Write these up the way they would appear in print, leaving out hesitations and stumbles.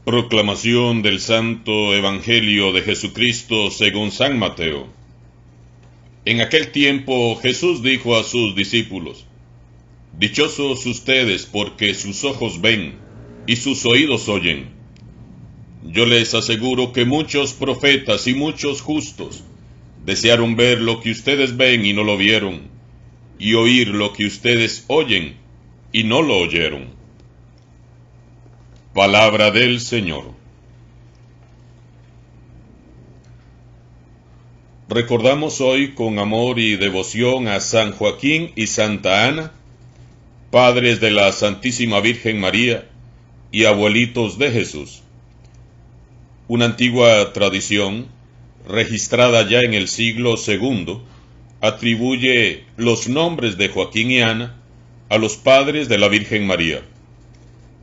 Proclamación del Santo Evangelio de Jesucristo según San Mateo. En aquel tiempo Jesús dijo a sus discípulos: Dichosos ustedes porque sus ojos ven y sus oídos oyen. Yo les aseguro que muchos profetas y muchos justos desearon ver lo que ustedes ven y no lo vieron, y oír lo que ustedes oyen y no lo oyeron. Palabra del Señor. Recordamos hoy con amor y devoción a San Joaquín y Santa Ana, padres de la Santísima Virgen María y abuelitos de Jesús. Una antigua tradición, registrada ya en el siglo II, atribuye los nombres de Joaquín y Ana a los padres de la Virgen María.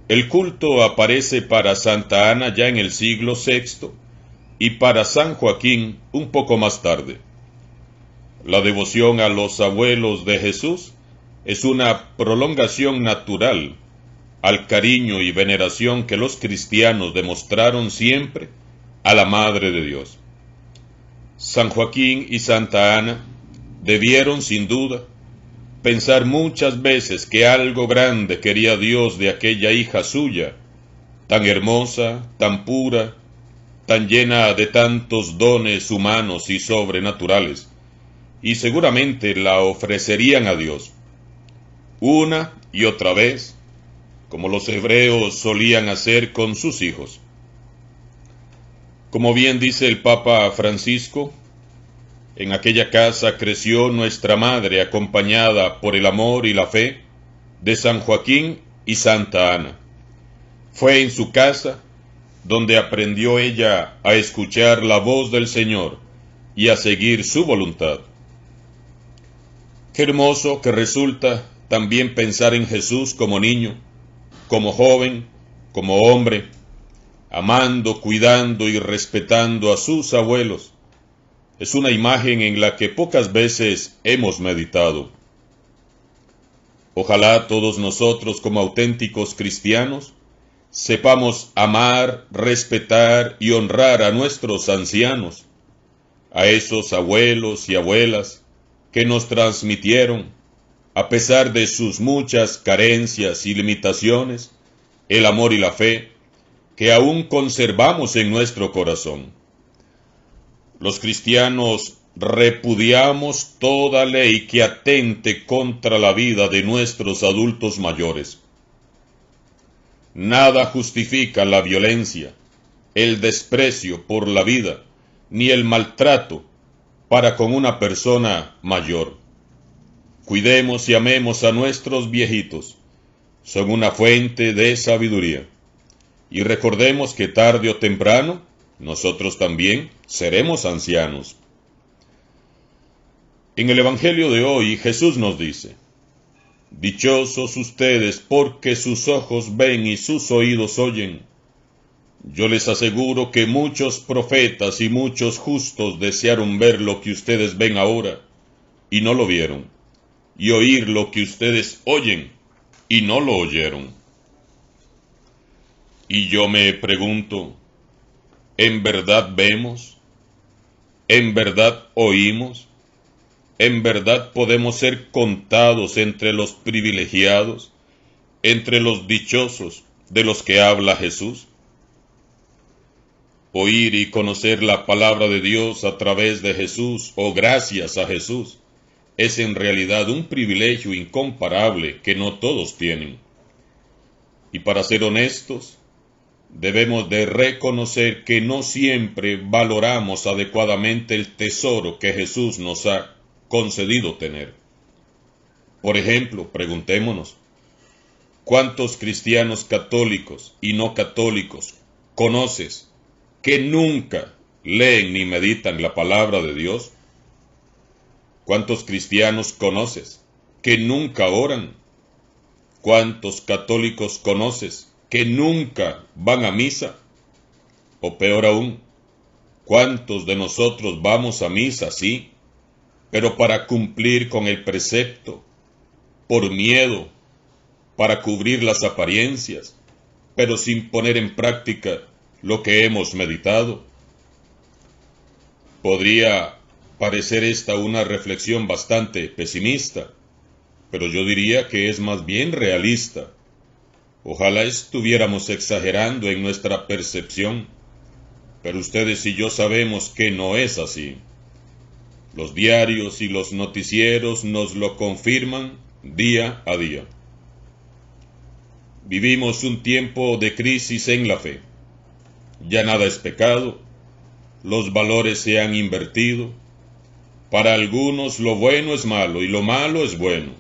El culto aparece para Santa Ana ya en el siglo VI y para San Joaquín un poco más tarde. La devoción a los abuelos de Jesús es una prolongación natural al cariño y veneración que los cristianos demostraron siempre a la Madre de Dios. San Joaquín y Santa Ana debieron, sin duda, pensar muchas veces que algo grande quería Dios de aquella hija suya, tan hermosa, tan pura, tan llena de tantos dones humanos y sobrenaturales, y seguramente la ofrecerían a Dios, una y otra vez, como los hebreos solían hacer con sus hijos. Como bien dice el Papa Francisco, en aquella casa creció nuestra madre acompañada por el amor y la fe de San Joaquín y Santa Ana. Fue en su casa donde aprendió ella a escuchar la voz del Señor y a seguir su voluntad. Qué hermoso que resulta también pensar en Jesús como niño, como joven, como hombre, amando, cuidando y respetando a sus abuelos. Es una imagen en la que pocas veces hemos meditado. Ojalá todos nosotros, como auténticos cristianos, sepamos amar, respetar y honrar a nuestros ancianos, a esos abuelos y abuelas que nos transmitieron, a pesar de sus muchas carencias y limitaciones, el amor y la fe que aún conservamos en nuestro corazón. Los cristianos repudiamos toda ley que atente contra la vida de nuestros adultos mayores. Nada justifica la violencia, el desprecio por la vida, ni el maltrato para con una persona mayor. Cuidemos y amemos a nuestros viejitos. Son una fuente de sabiduría. Y recordemos que tarde o temprano, nosotros también seremos ancianos. En el Evangelio de hoy, Jesús nos dice: Dichosos ustedes porque sus ojos ven y sus oídos oyen. Yo les aseguro que muchos profetas y muchos justos desearon ver lo que ustedes ven ahora, y no lo vieron, y oír lo que ustedes oyen, y no lo oyeron. Y yo me pregunto, ¿en verdad vemos? ¿En verdad oímos? ¿En verdad podemos ser contados entre los privilegiados, entre los dichosos de los que habla Jesús? Oír y conocer la palabra de Dios a través de Jesús o gracias a Jesús es en realidad un privilegio incomparable que no todos tienen. Y para ser honestos, debemos de reconocer que no siempre valoramos adecuadamente el tesoro que Jesús nos ha concedido tener. Por ejemplo, preguntémonos, ¿cuántos cristianos católicos y no católicos conoces que nunca leen ni meditan la palabra de Dios? ¿Cuántos cristianos conoces que nunca oran? ¿Cuántos católicos conoces que nunca van a misa? O peor aún, ¿cuántos de nosotros vamos a misa, sí, pero para cumplir con el precepto, por miedo, para cubrir las apariencias, pero sin poner en práctica lo que hemos meditado. Podría parecer esta una reflexión bastante pesimista, pero yo diría que es más bien realista. Ojalá estuviéramos exagerando en nuestra percepción, pero ustedes y yo sabemos que no es así. Los diarios y los noticieros nos lo confirman día a día. Vivimos un tiempo de crisis en la fe. Ya nada es pecado, los valores se han invertido. Para algunos lo bueno es malo y lo malo es bueno.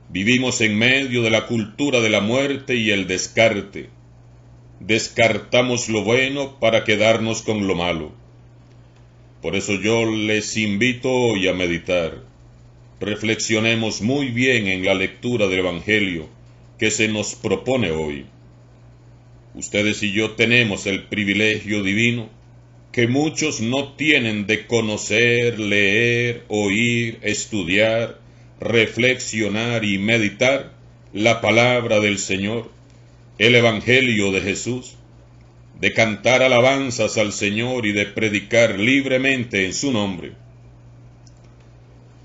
Vivimos en medio de la cultura de la muerte y el descarte. Descartamos lo bueno para quedarnos con lo malo. Por eso yo les invito hoy a meditar. Reflexionemos muy bien en la lectura del Evangelio que se nos propone hoy. Ustedes y yo tenemos el privilegio divino que muchos no tienen de conocer, leer, oír, estudiar, reflexionar y meditar la palabra del Señor, el Evangelio de Jesús, de cantar alabanzas al Señor y de predicar libremente en su nombre.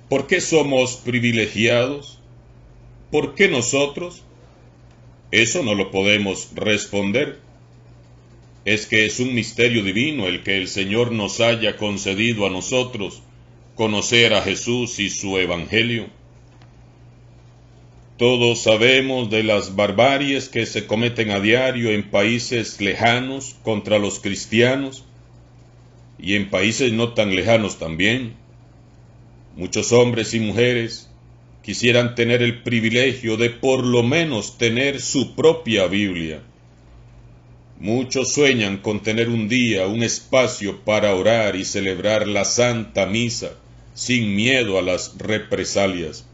¿Por qué somos privilegiados? ¿Por qué nosotros? Eso no lo podemos responder. Es que es un misterio divino el que el Señor nos haya concedido a nosotros conocer a Jesús y su Evangelio. Todos sabemos de las barbaries que se cometen a diario en países lejanos contra los cristianos y en países no tan lejanos también. Muchos hombres y mujeres quisieran tener el privilegio de por lo menos tener su propia Biblia. Muchos sueñan con tener un día, un espacio para orar y celebrar la Santa Misa sin miedo a las represalias.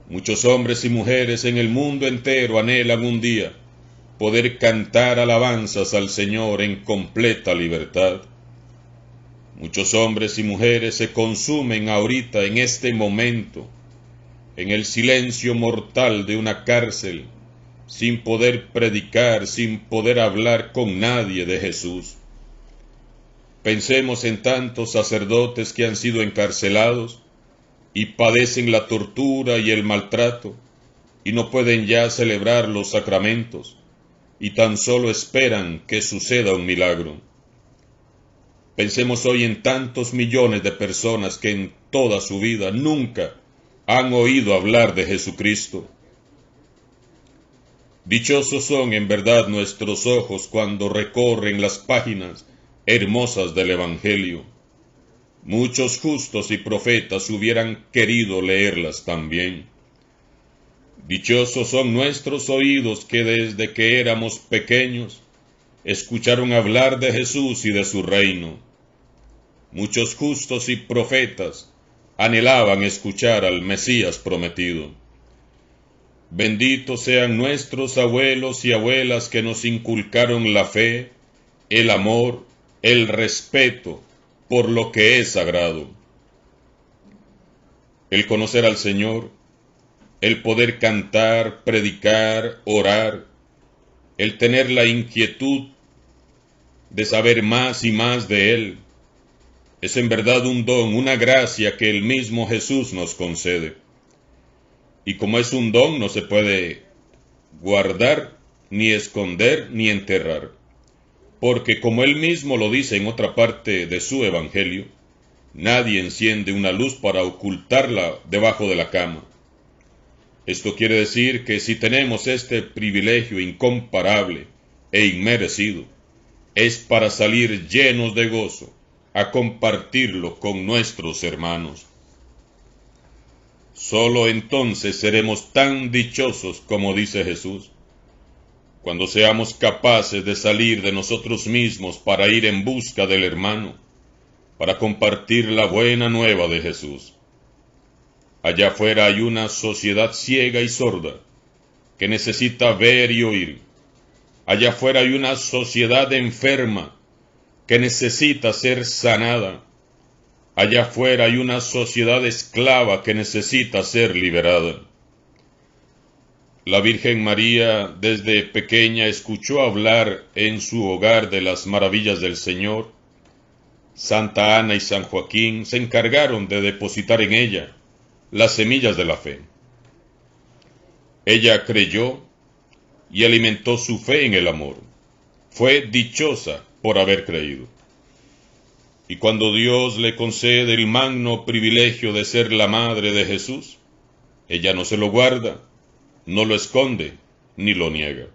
Muchos hombres y mujeres en el mundo entero anhelan un día poder cantar alabanzas al Señor en completa libertad. Muchos hombres y mujeres se consumen ahorita en este momento en el silencio mortal de una cárcel, sin poder predicar, sin poder hablar con nadie de Jesús. Pensemos en tantos sacerdotes que han sido encarcelados y padecen la tortura y el maltrato, y no pueden ya celebrar los sacramentos, y tan solo esperan que suceda un milagro. Pensemos hoy en tantos millones de personas que en toda su vida nunca han oído hablar de Jesucristo. Dichosos son en verdad nuestros ojos cuando recorren las páginas hermosas del Evangelio. Muchos justos y profetas hubieran querido leerlas también. Dichosos son nuestros oídos que desde que éramos pequeños escucharon hablar de Jesús y de su reino. Muchos justos y profetas anhelaban escuchar al Mesías prometido. Benditos sean nuestros abuelos y abuelas que nos inculcaron la fe, el amor, el respeto por lo que es sagrado. El conocer al Señor, el poder cantar, predicar, orar, el tener la inquietud de saber más y más de Él, es en verdad un don, una gracia que el mismo Jesús nos concede. Y como es un don, no se puede guardar, ni esconder, ni enterrar. Porque como Él mismo lo dice en otra parte de su Evangelio, nadie enciende una luz para ocultarla debajo de la cama. Esto quiere decir que si tenemos este privilegio incomparable e inmerecido, es para salir llenos de gozo a compartirlo con nuestros hermanos. Solo entonces seremos tan dichosos como dice Jesús, cuando seamos capaces de salir de nosotros mismos para ir en busca del hermano, para compartir la buena nueva de Jesús. Allá afuera hay una sociedad ciega y sorda que necesita ver y oír. Allá afuera hay una sociedad enferma que necesita ser sanada. Allá afuera hay una sociedad esclava que necesita ser liberada. La Virgen María desde pequeña escuchó hablar en su hogar de las maravillas del Señor. Santa Ana y San Joaquín se encargaron de depositar en ella las semillas de la fe. Ella creyó y alimentó su fe en el amor. Fue dichosa por haber creído. Y cuando Dios le concede el magno privilegio de ser la madre de Jesús, ella no se lo guarda, no lo esconde, ni lo niega.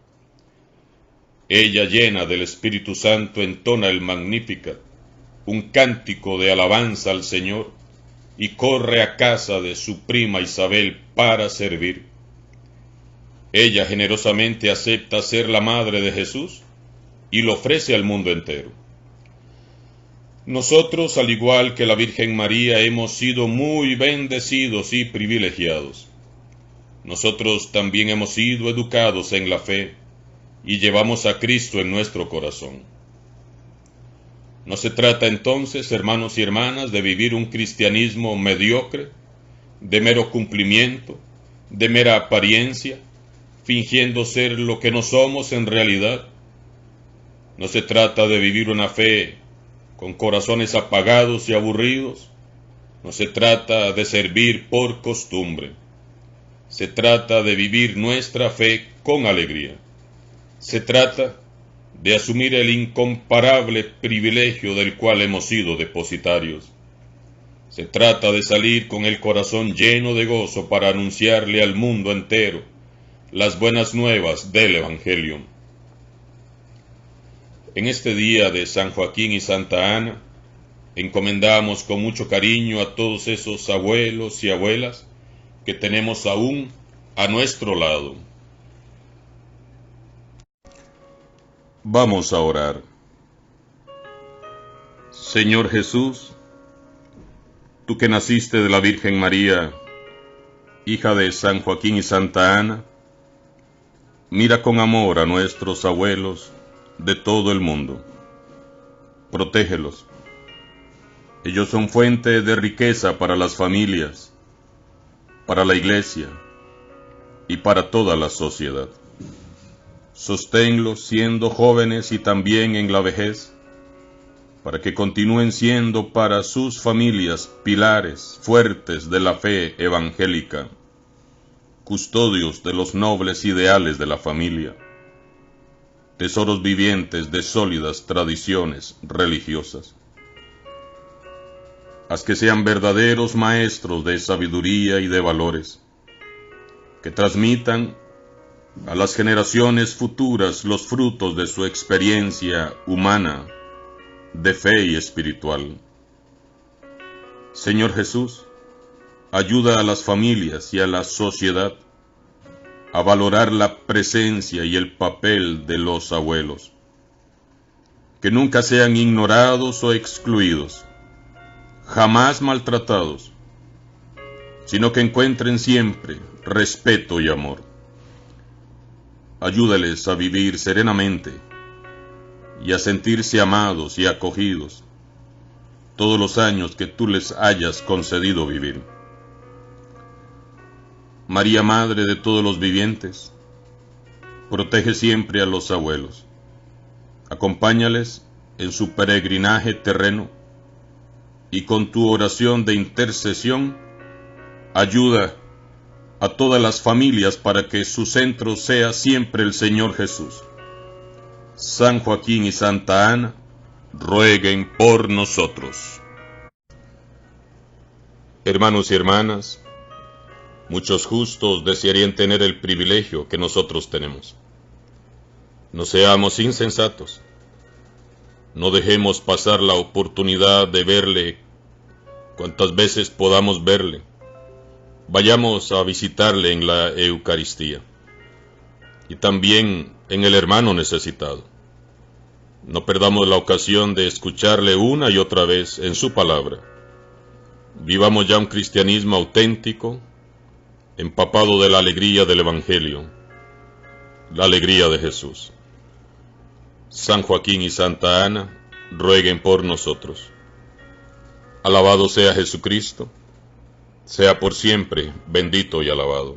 Ella, llena del Espíritu Santo, entona el Magnificat, un cántico de alabanza al Señor, y corre a casa de su prima Isabel para servir. Ella generosamente acepta ser la madre de Jesús y lo ofrece al mundo entero. Nosotros, al igual que la Virgen María, hemos sido muy bendecidos y privilegiados. Nosotros también hemos sido educados en la fe y llevamos a Cristo en nuestro corazón. No se trata entonces, hermanos y hermanas, de vivir un cristianismo mediocre, de mero cumplimiento, de mera apariencia, fingiendo ser lo que no somos en realidad. No se trata de vivir una fe con corazones apagados y aburridos. No se trata de servir por costumbre. Se trata de vivir nuestra fe con alegría. Se trata de asumir el incomparable privilegio del cual hemos sido depositarios. Se trata de salir con el corazón lleno de gozo para anunciarle al mundo entero las buenas nuevas del Evangelio. En este día de San Joaquín y Santa Ana, encomendamos con mucho cariño a todos esos abuelos y abuelas que tenemos aún a nuestro lado. Vamos a orar. Señor Jesús, tú que naciste de la Virgen María, hija de San Joaquín y Santa Ana, mira con amor a nuestros abuelos de todo el mundo. Protégelos. Ellos son fuente de riqueza para las familias, para la Iglesia y para toda la sociedad. Sosténlos siendo jóvenes y también en la vejez, para que continúen siendo para sus familias pilares fuertes de la fe evangélica, custodios de los nobles ideales de la familia, tesoros vivientes de sólidas tradiciones religiosas. Haz que sean verdaderos maestros de sabiduría y de valores, que transmitan a las generaciones futuras los frutos de su experiencia humana, de fe y espiritual. Señor Jesús, ayuda a las familias y a la sociedad a valorar la presencia y el papel de los abuelos, que nunca sean ignorados o excluidos, jamás maltratados, sino que encuentren siempre respeto y amor. Ayúdales a vivir serenamente y a sentirse amados y acogidos todos los años que tú les hayas concedido vivir. María, Madre de todos los vivientes, protege siempre a los abuelos. Acompáñales en su peregrinaje terreno y con tu oración de intercesión, ayuda a todas las familias para que su centro sea siempre el Señor Jesús. San Joaquín y Santa Ana, rueguen por nosotros. Hermanos y hermanas, muchos justos desearían tener el privilegio que nosotros tenemos. No seamos insensatos. No dejemos pasar la oportunidad de verle cuantas veces podamos verle. Vayamos a visitarle en la Eucaristía y también en el hermano necesitado. No perdamos la ocasión de escucharle una y otra vez en su palabra. Vivamos ya un cristianismo auténtico, empapado de la alegría del Evangelio, la alegría de Jesús. San Joaquín y Santa Ana, rueguen por nosotros. Alabado sea Jesucristo, sea por siempre bendito y alabado.